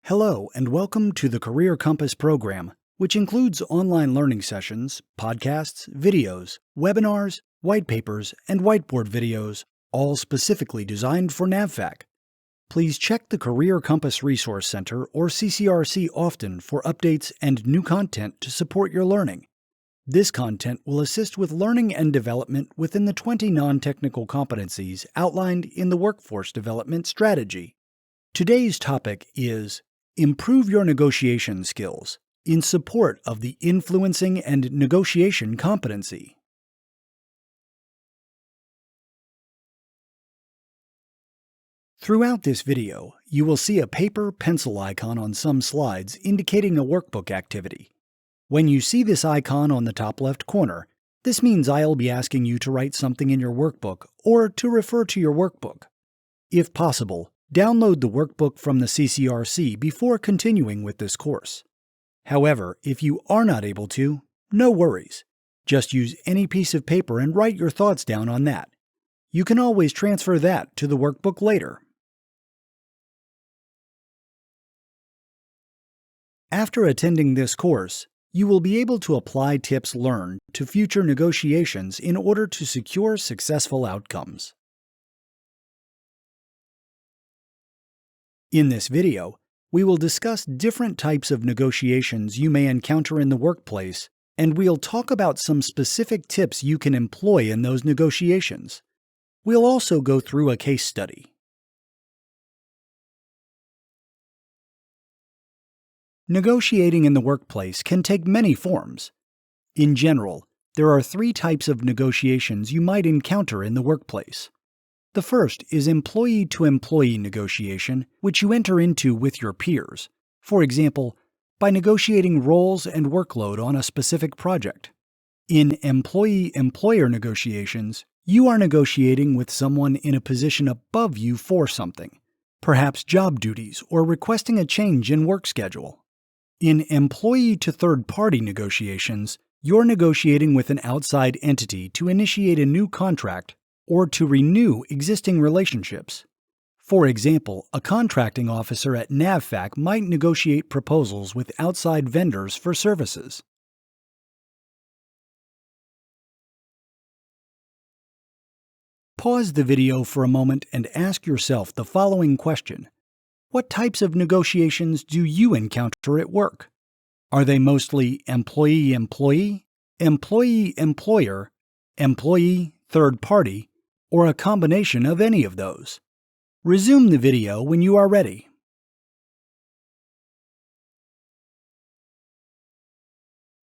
Hello, and welcome to the Career Compass program, which includes online learning sessions, podcasts, videos, webinars, white papers, and whiteboard videos, all specifically designed for NAVFAC. Please check the Career Compass Resource Center or CCRC often for updates and new content to support your learning. This content will assist with learning and development within the 20 non-technical competencies outlined in the Workforce Development Strategy. Today's topic is Improve your negotiation skills in support of the influencing and negotiation competency. Throughout this video, you will see a paper-pencil icon on some slides indicating a workbook activity. When you see this icon on the top left corner, this means I'll be asking you to write something in your workbook or to refer to your workbook. If possible, download the workbook from the CCRC before continuing with this course. However, if you are not able to, no worries. Just use any piece of paper and write your thoughts down on that. You can always transfer that to the workbook later. After attending this course, you will be able to apply tips learned to future negotiations in order to secure successful outcomes. In this video, we will discuss different types of negotiations you may encounter in the workplace, and we'll talk about some specific tips you can employ in those negotiations. We'll also go through a case study. Negotiating in the workplace can take many forms. In general, there are 3 types of negotiations you might encounter in the workplace. The first is employee-to-employee negotiation, which you enter into with your peers, for example, by negotiating roles and workload on a specific project. In employee-employer negotiations, you are negotiating with someone in a position above you for something, perhaps job duties or requesting a change in work schedule. In employee-to-third-party negotiations, you're negotiating with an outside entity to initiate a new contract or to renew existing relationships. For example, a contracting officer at NAVFAC might negotiate proposals with outside vendors for services. Pause the video for a moment and ask yourself the following question. What types of negotiations do you encounter at work? Are they mostly employee-employee, employee-employer, employee-third-party, or a combination of any of those? Resume the video when you are ready.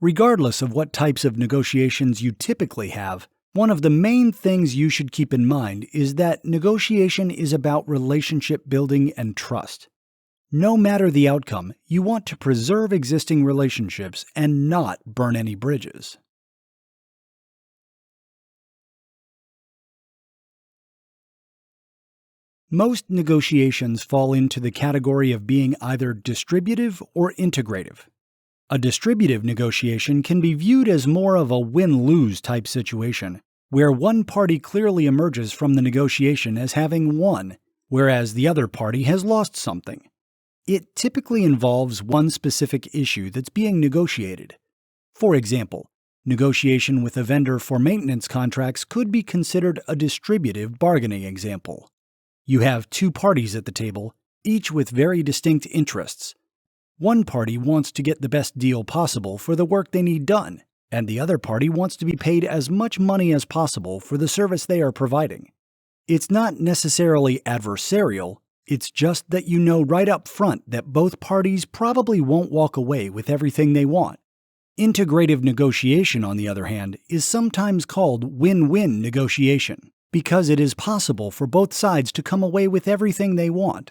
Regardless of what types of negotiations you typically have, one of the main things you should keep in mind is that negotiation is about relationship building and trust. No matter the outcome, you want to preserve existing relationships and not burn any bridges. Most negotiations fall into the category of being either distributive or integrative. A distributive negotiation can be viewed as more of a win-lose type situation, where one party clearly emerges from the negotiation as having won, whereas the other party has lost something. It typically involves one specific issue that's being negotiated. For example, negotiation with a vendor for maintenance contracts could be considered a distributive bargaining example. You have 2 parties at the table, each with very distinct interests. One party wants to get the best deal possible for the work they need done, and the other party wants to be paid as much money as possible for the service they are providing. It's not necessarily adversarial, it's just that you know right up front that both parties probably won't walk away with everything they want. Integrative negotiation, on the other hand, is sometimes called win-win negotiation, because it is possible for both sides to come away with everything they want.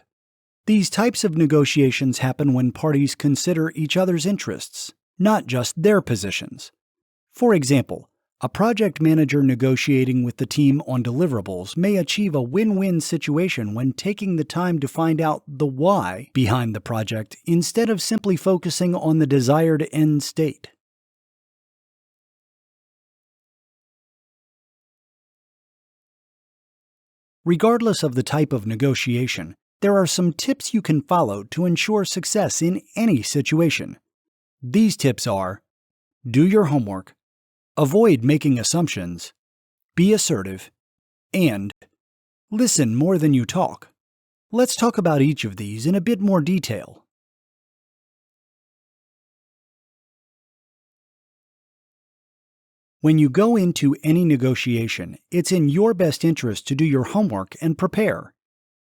These types of negotiations happen when parties consider each other's interests, not just their positions. For example, a project manager negotiating with the team on deliverables may achieve a win-win situation when taking the time to find out the why behind the project instead of simply focusing on the desired end state. Regardless of the type of negotiation, There are some tips you can follow to ensure success in any situation. These tips are: do your homework, avoid making assumptions, be assertive, and listen more than you talk. Let's talk about each of these in a bit more detail. When you go into any negotiation, it's in your best interest to do your homework and prepare.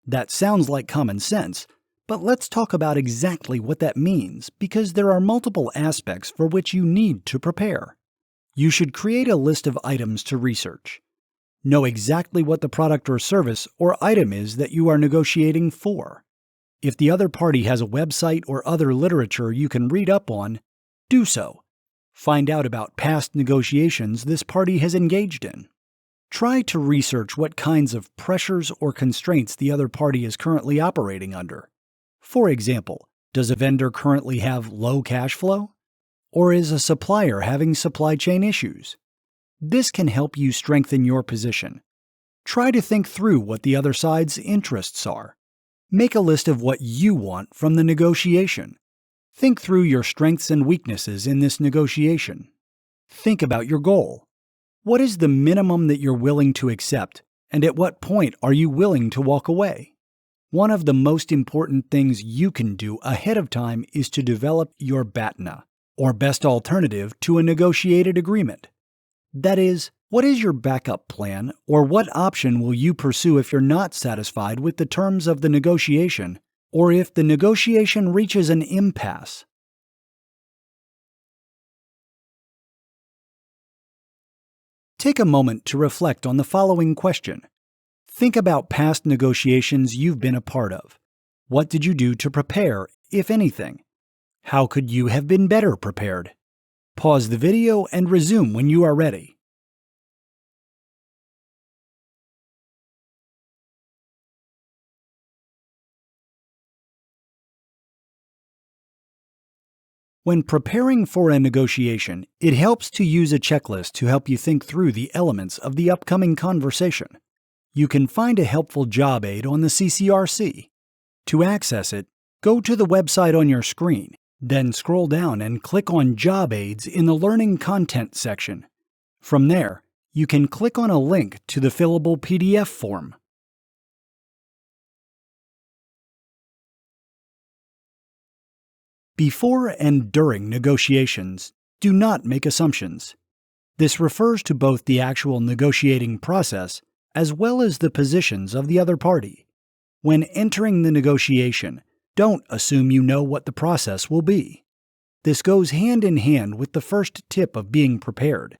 That sounds like common sense, but let's talk about exactly what that means, because there are multiple aspects for which you need to prepare. You should create a list of items to research. Know exactly what the product or service or item is that you are negotiating for. If the other party has a website or other literature you can read up on, do so. Find out about past negotiations this party has engaged in. Try to research what kinds of pressures or constraints the other party is currently operating under. For example, does a vendor currently have low cash flow? Or is a supplier having supply chain issues? This can help you strengthen your position. Try to think through what the other side's interests are. Make a list of what you want from the negotiation. Think through your strengths and weaknesses in this negotiation. Think about your goal. What is the minimum that you're willing to accept, and at what point are you willing to walk away? One of the most important things you can do ahead of time is to develop your BATNA, or best alternative to a negotiated agreement. That is, what is your backup plan, or what option will you pursue if you're not satisfied with the terms of the negotiation, or if the negotiation reaches an impasse? Take a moment to reflect on the following question. Think about past negotiations you've been a part of. What did you do to prepare, if anything? How could you have been better prepared? Pause the video and resume when you are ready. When preparing for a negotiation, it helps to use a checklist to help you think through the elements of the upcoming conversation. You can find a helpful job aid on the CCRC. To access it, go to the website on your screen, then scroll down and click on Job Aids in the Learning Content section. From there, you can click on a link to the fillable PDF form. Before and during negotiations, do not make assumptions. This refers to both the actual negotiating process as well as the positions of the other party. When entering the negotiation, don't assume you know what the process will be. This goes hand in hand with the first tip of being prepared.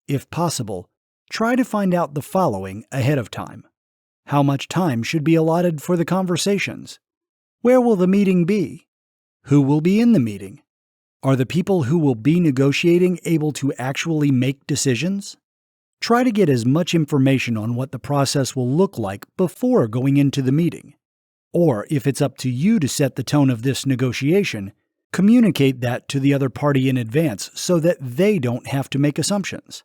If possible, try to find out the following ahead of time. How much time should be allotted for the conversations? Where will the meeting be? Who will be in the meeting? Are the people who will be negotiating able to actually make decisions? Try to get as much information on what the process will look like before going into the meeting. Or if it's up to you to set the tone of this negotiation, communicate that to the other party in advance so that they don't have to make assumptions.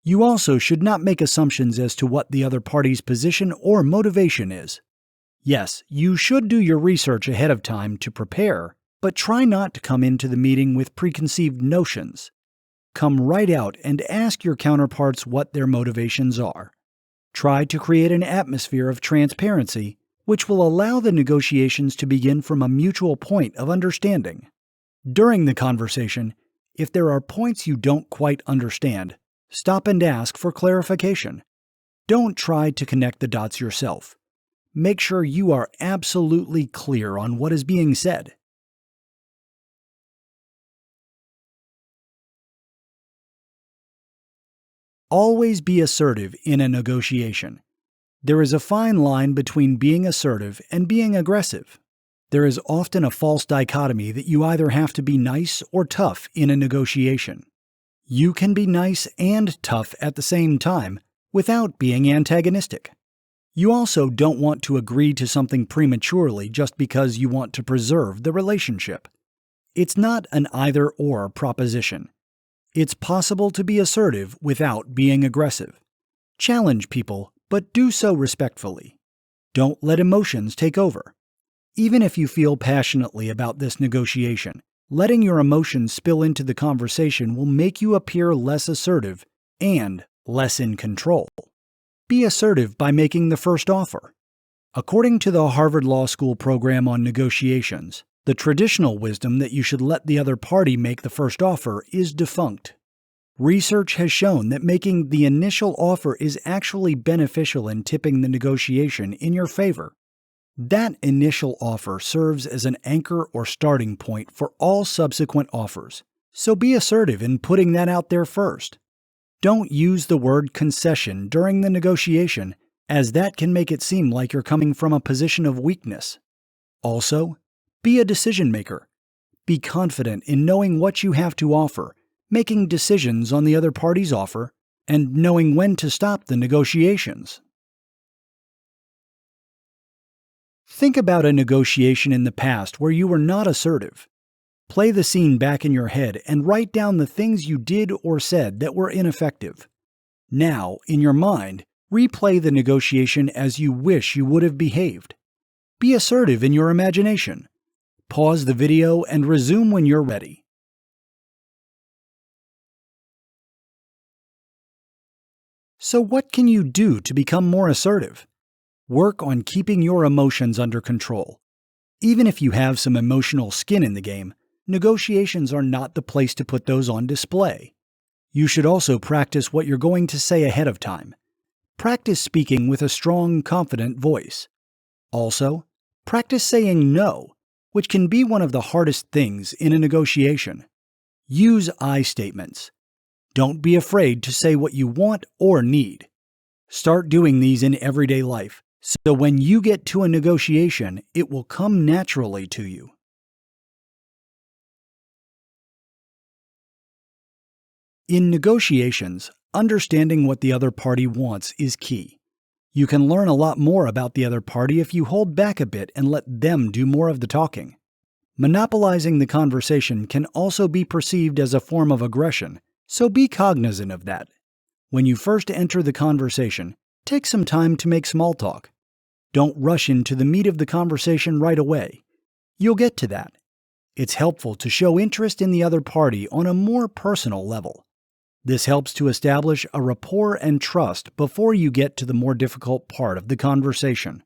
You also should not make assumptions as to what the other party's position or motivation is. Yes, you should do your research ahead of time to prepare, but try not to come into the meeting with preconceived notions. Come right out and ask your counterparts what their motivations are. Try to create an atmosphere of transparency, which will allow the negotiations to begin from a mutual point of understanding. During the conversation, if there are points you don't quite understand, stop and ask for clarification. Don't try to connect the dots yourself. Make sure you are absolutely clear on what is being said. Always be assertive in a negotiation. There is a fine line between being assertive and being aggressive. There is often a false dichotomy that you either have to be nice or tough in a negotiation. You can be nice and tough at the same time without being antagonistic. You also don't want to agree to something prematurely just because you want to preserve the relationship. It's not an either-or proposition. It's possible to be assertive without being aggressive. Challenge people, but do so respectfully. Don't let emotions take over. Even if you feel passionately about this negotiation, letting your emotions spill into the conversation will make you appear less assertive and less in control. Be assertive by making the first offer. According to the Harvard Law School program on negotiations, the traditional wisdom that you should let the other party make the first offer is defunct. Research has shown that making the initial offer is actually beneficial in tipping the negotiation in your favor. That initial offer serves as an anchor or starting point for all subsequent offers, so be assertive in putting that out there first. Don't use the word concession during the negotiation, as that can make it seem like you're coming from a position of weakness. Also, be a decision maker. Be confident in knowing what you have to offer, making decisions on the other party's offer, and knowing when to stop the negotiations. Think about a negotiation in the past where you were not assertive. Play the scene back in your head and write down the things you did or said that were ineffective. Now, in your mind, replay the negotiation as you wish you would have behaved. Be assertive in your imagination. Pause the video and resume when you're ready. So what can you do to become more assertive? Work on keeping your emotions under control. Even if you have some emotional skin in the game, negotiations are not the place to put those on display. You should also practice what you're going to say ahead of time. Practice speaking with a strong, confident voice. Also, practice saying no, which can be one of the hardest things in a negotiation. Use I statements. Don't be afraid to say what you want or need. Start doing these in everyday life, so when you get to a negotiation, it will come naturally to you. In negotiations, understanding what the other party wants is key. You can learn a lot more about the other party if you hold back a bit and let them do more of the talking. Monopolizing the conversation can also be perceived as a form of aggression, so be cognizant of that. When you first enter the conversation, take some time to make small talk. Don't rush into the meat of the conversation right away. You'll get to that. It's helpful to show interest in the other party on a more personal level. This helps to establish a rapport and trust before you get to the more difficult part of the conversation.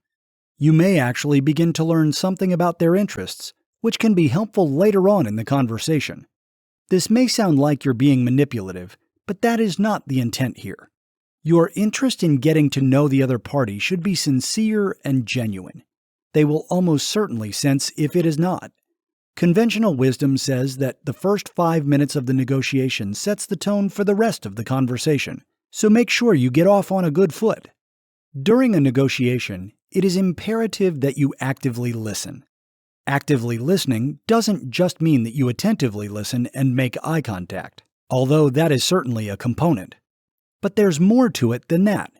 You may actually begin to learn something about their interests, which can be helpful later on in the conversation. This may sound like you're being manipulative, but that is not the intent here. Your interest in getting to know the other party should be sincere and genuine. They will almost certainly sense if it is not. Conventional wisdom says that the first 5 minutes of the negotiation sets the tone for the rest of the conversation, so make sure you get off on a good foot. During a negotiation, it is imperative that you actively listen. Actively listening doesn't just mean that you attentively listen and make eye contact, although that is certainly a component. But there's more to it than that.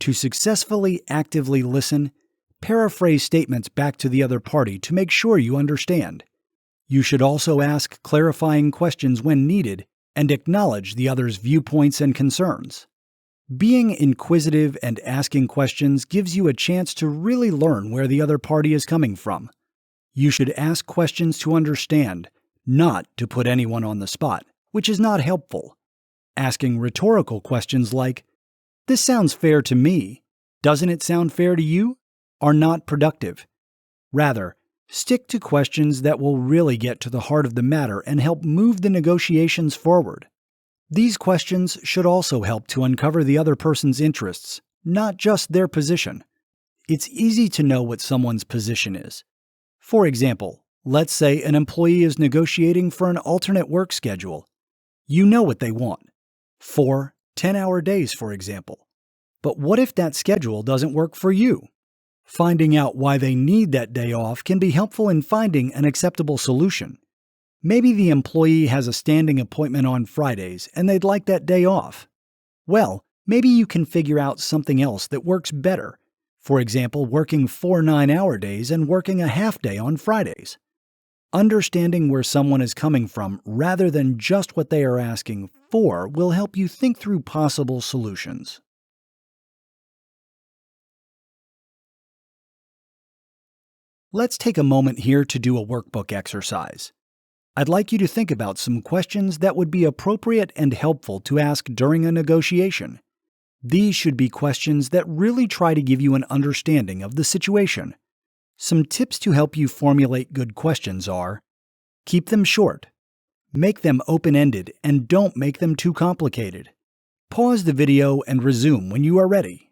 To successfully actively listen, paraphrase statements back to the other party to make sure you understand. You should also ask clarifying questions when needed and acknowledge the other's viewpoints and concerns. Being inquisitive and asking questions gives you a chance to really learn where the other party is coming from. You should ask questions to understand, not to put anyone on the spot, which is not helpful. Asking rhetorical questions like, "This sounds fair to me. Doesn't it sound fair to you?" are not productive. Rather, stick to questions that will really get to the heart of the matter and help move the negotiations forward. These questions should also help to uncover the other person's interests, not just their position. It's easy to know what someone's position is. For example, let's say an employee is negotiating for an alternate work schedule. You know what they want. 4 10-hour days, for example. But what if that schedule doesn't work for you? Finding out why they need that day off can be helpful in finding an acceptable solution. Maybe the employee has a standing appointment on Fridays and they'd like that day off. Well, maybe you can figure out something else that works better. For example, working 4 9-hour days and working a half day on Fridays. Understanding where someone is coming from rather than just what they are asking for will help you think through possible solutions. Let's take a moment here to do a workbook exercise. I'd like you to think about some questions that would be appropriate and helpful to ask during a negotiation. These should be questions that really try to give you an understanding of the situation. Some tips to help you formulate good questions are: keep them short, make them open-ended, and don't make them too complicated. Pause the video and resume when you are ready.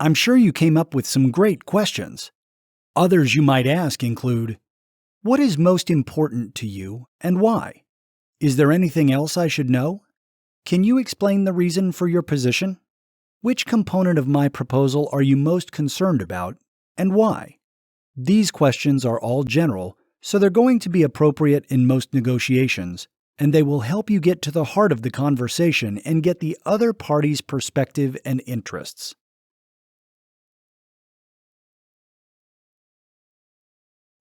I'm sure you came up with some great questions. Others you might ask include: what is most important to you and why? Is there anything else I should know? Can you explain the reason for your position? Which component of my proposal are you most concerned about and why? These questions are all general, so they're going to be appropriate in most negotiations, and they will help you get to the heart of the conversation and get the other party's perspective and interests.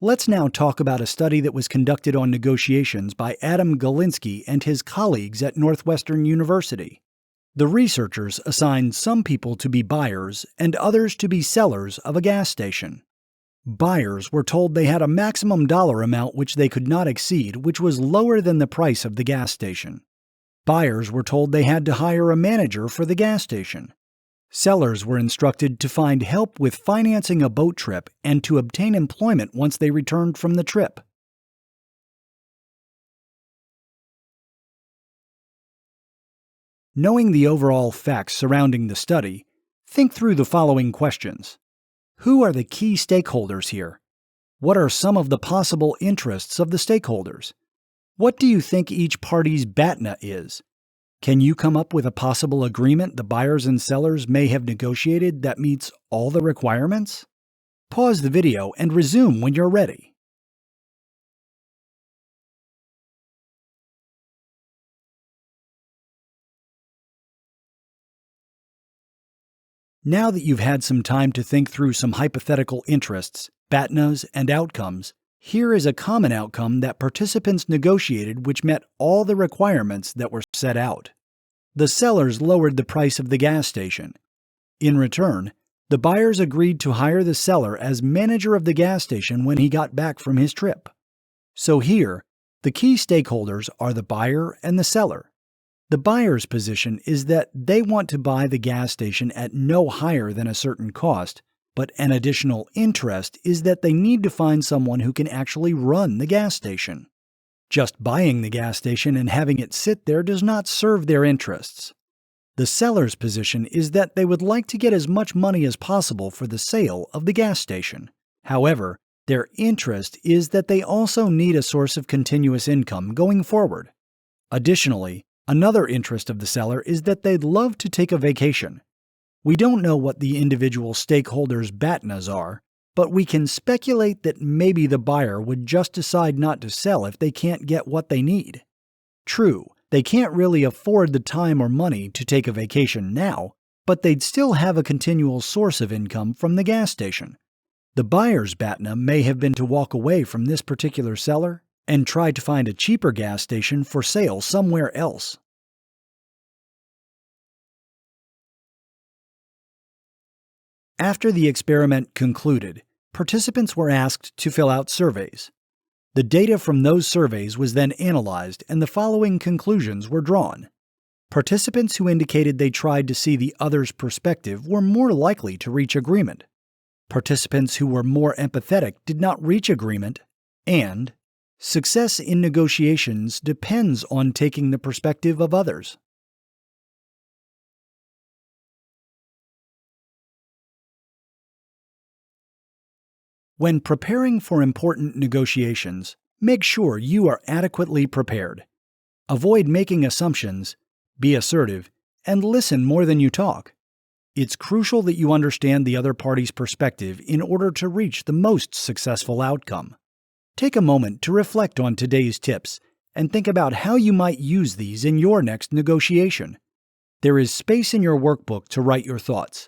Let's now talk about a study that was conducted on negotiations by Adam Galinsky and his colleagues at Northwestern University. The researchers assigned some people to be buyers and others to be sellers of a gas station. Buyers were told they had a maximum dollar amount which they could not exceed, which was lower than the price of the gas station. Buyers were told they had to hire a manager for the gas station. Sellers were instructed to find help with financing a boat trip and to obtain employment once they returned from the trip. Knowing the overall facts surrounding the study, think through the following questions. Who are the key stakeholders here? What are some of the possible interests of the stakeholders? What do you think each party's BATNA is? Can you come up with a possible agreement the buyers and sellers may have negotiated that meets all the requirements? Pause the video and resume when you're ready. Now that you've had some time to think through some hypothetical interests, BATNAs, and outcomes, here is a common outcome that participants negotiated which met all the requirements that were set out. The sellers lowered the price of the gas station. In return, the buyers agreed to hire the seller as manager of the gas station when he got back from his trip. So here, the key stakeholders are the buyer and the seller. The buyer's position is that they want to buy the gas station at no higher than a certain cost, but an additional interest is that they need to find someone who can actually run the gas station. Just buying the gas station and having it sit there does not serve their interests. The seller's position is that they would like to get as much money as possible for the sale of the gas station. However, their interest is that they also need a source of continuous income going forward. Additionally, another interest of the seller is that they'd love to take a vacation. We don't know what the individual stakeholders' BATNAs are, but we can speculate that maybe the buyer would just decide not to sell if they can't get what they need. True, they can't really afford the time or money to take a vacation now, but they'd still have a continual source of income from the gas station. The buyer's BATNA may have been to walk away from this particular seller and try to find a cheaper gas station for sale somewhere else. After the experiment concluded, participants were asked to fill out surveys. The data from those surveys was then analyzed and the following conclusions were drawn. Participants who indicated they tried to see the other's perspective were more likely to reach agreement. Participants who were more empathetic did not reach agreement, and success in negotiations depends on taking the perspective of others. When preparing for important negotiations, make sure you are adequately prepared. Avoid making assumptions, be assertive, and listen more than you talk. It's crucial that you understand the other party's perspective in order to reach the most successful outcome. Take a moment to reflect on today's tips and think about how you might use these in your next negotiation. There is space in your workbook to write your thoughts.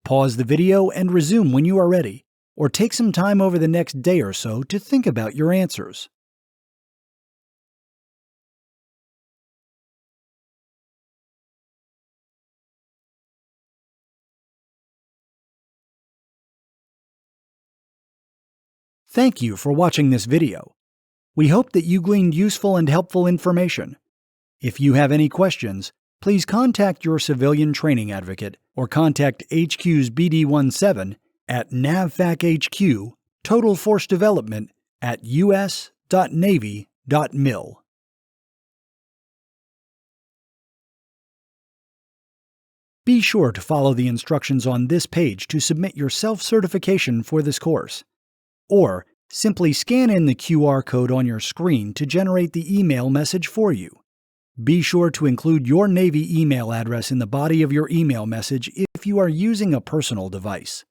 Pause the video and resume when you are ready, or take some time over the next day or so to think about your answers. Thank you for watching this video. We hope that you gleaned useful and helpful information. If you have any questions, please contact your civilian training advocate or contact HQ's BD17 at NAVFAC-HQ, Total Force Development at us.navy.mil. Be sure to follow the instructions on this page to submit your self-certification for this course. Or simply scan in the QR code on your screen to generate the email message for you. Be sure to include your Navy email address in the body of your email message if you are using a personal device.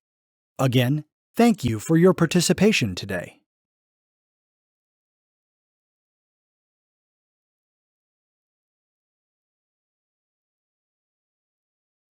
Again, thank you for your participation today.